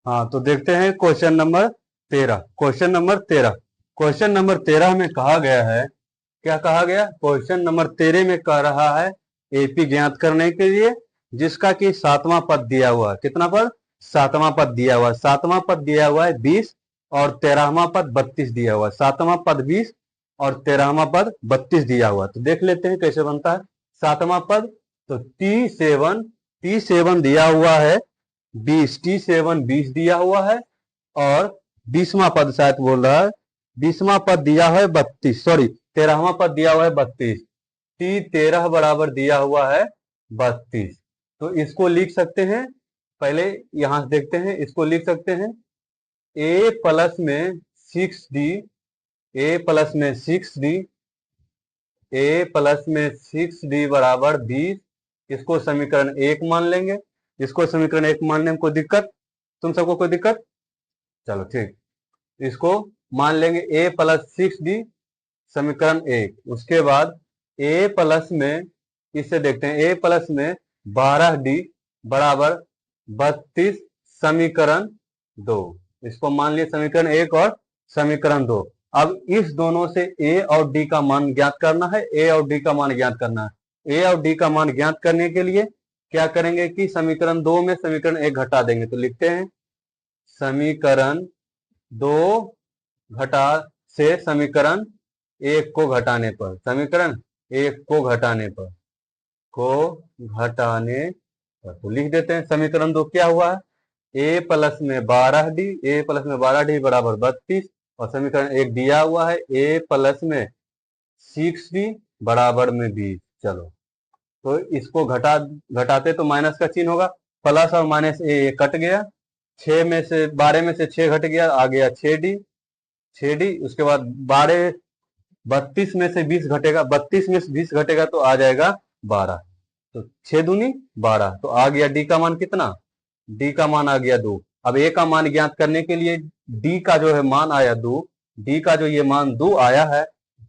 हाँ, तो देखते हैं क्वेश्चन नंबर 13। क्वेश्चन नंबर 13 में कहा गया है, क्या कहा गया? क्वेश्चन नंबर 13 में कह रहा है एपी ज्ञात करने के लिए, जिसका कि सातवां पद दिया हुआ है। कितना पद? सातवां पद दिया हुआ है। सातवां पद दिया हुआ है 20 और 13वां पद 32 दिया हुआ है। सातवां पद 20 और 13वां पद 32 दिया हुआ है। तो देख लेते हैं कैसे बनता है सातवां पद। तो T7 दिया हुआ है 20, T7 20 दिया हुआ है, और 20वां पद शायद बोल रहा है, 20वां पद दिया है 32, सॉरी 13वां पद दिया हुआ है 32। T13 बराबर दिया हुआ है 32। तो इसको लिख सकते हैं, पहले यहां से देखते हैं, इसको लिख सकते हैं a प्लस में 6d, a प्लस में 6d, a प्लस में 6d बराबर 20। इसको समीकरण 1 मान लेंगे। इसको समीकरण 1 मानने में कोई दिक्कत? तुम सबको कोई दिक्कत? चलो ठीक, इसको मान लेंगे a प्लस 6d समीकरण 1। उसके बाद a प्लस में, इससे देखते हैं a प्लस में 12d बराबर 32 समीकरण 2। इसको मान लिए समीकरण 1 और समीकरण 2। अब इस दोनों से a और d का मान ज्ञात करना है। a और d का मान ज्ञात करना है। a और d का मान ज्ञात करने के लिए क्या करेंगे कि समीकरण 2 में समीकरण 1 घटा देंगे। तो लिखते हैं समीकरण 2 घटा से समीकरण 1 को घटाने पर, समीकरण 1 को घटाने पर, तो लिख देते हैं समीकरण 2 क्या हुआ है, a प्लस में 12d बराबर 32, और समीकरण 1 दिया हुआ है a प्लस में 6d बराबर में 20। चलो, तो इसको घटाते तो माइनस का चिन्ह होगा, प्लस और माइनस ए कट गया, 6 में से 12 में से 6 घट गया, आ गया 6d। उसके बाद 32 में से 20 घटेगा, 32 में से 20 घटेगा तो आ जाएगा 12। तो 6 दूनी 12, तो आ गया डी का मान कितना? डी का मान आ गया 2। अब ए का मान ज्ञात करने के लिए डी का जो है मान आया 2, डी का जो ये मान 2 आया है,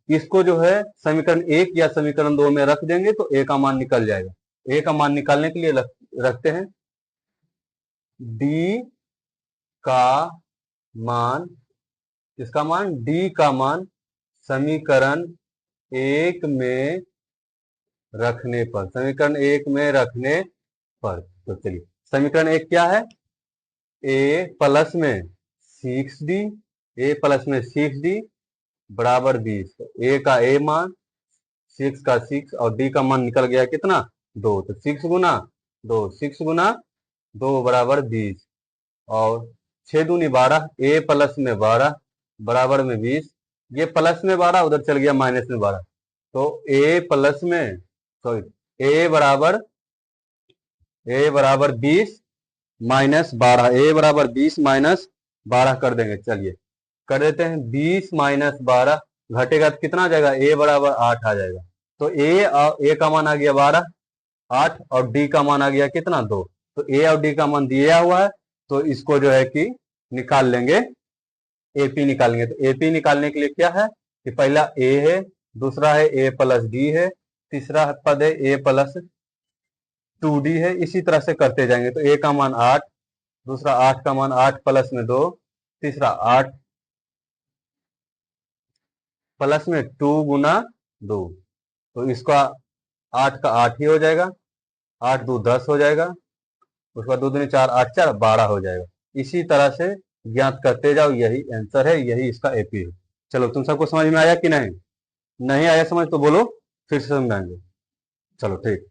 इसको जो है समीकरण 1 या समीकरण 2 में रख देंगे तो ए का मान निकल जाएगा। ए का मान निकालने के लिए रखते हैं डी का मान, इसका मान डी का मान समीकरण 1 में रखने पर, समीकरण 1 में रखने पर। तो चलिए, समीकरण 1 क्या है? a प्लस में 6d, a प्लस में 6d बराबर 20। तो a का a मान, 6 का 6, और d का मान निकल गया कितना? 2। तो 6 गुना 2, 6 गुना 2 बराबर 20, और 6 दूनी 12, a प्लस में 12 बराबर में 20। ये प्लस में 12 उधर चल गया माइनस में 12, तो a प्लस में, सॉरी a बराबर 20 माइनस 12, a बराबर 20 माइनस 12 कर देंगे। चलिए कर देते हैं, 20 माइनस 12 घटेगा तो कितना आ जाएगा? a बराबर 8 आ जाएगा। तो a का मान आ गया 12, 8, और d का मान आ गया कितना? 2। तो a और d का मान दिया हुआ है, तो इसको जो है कि निकाल लेंगे, एपी निकालेंगे। तो एपी निकालने के लिए क्या है कि पहला a है, दूसरा है a प्लस d है, तीसरा पद है a प्लस 2d है। इसी तरह से करते जाएंगे। तो a का मान 8, दूसरा 8 का मान 8 प्लस में 2, तीसरा 8 प्लस में 2 गुना 2। तो इसका 8 का 8 ही हो जाएगा, 8 2 10 हो जाएगा, उसके बाद 2 दूनी 4, 8 4 12 हो जाएगा। इसी तरह से ज्ञात करते जाओ, यही आंसर है, यही इसका एपी है। चलो, तुम सबको समझ में आया कि नहीं? नहीं आया समझ तो बोलो, फिर से समझाएंगे। चलो ठीक।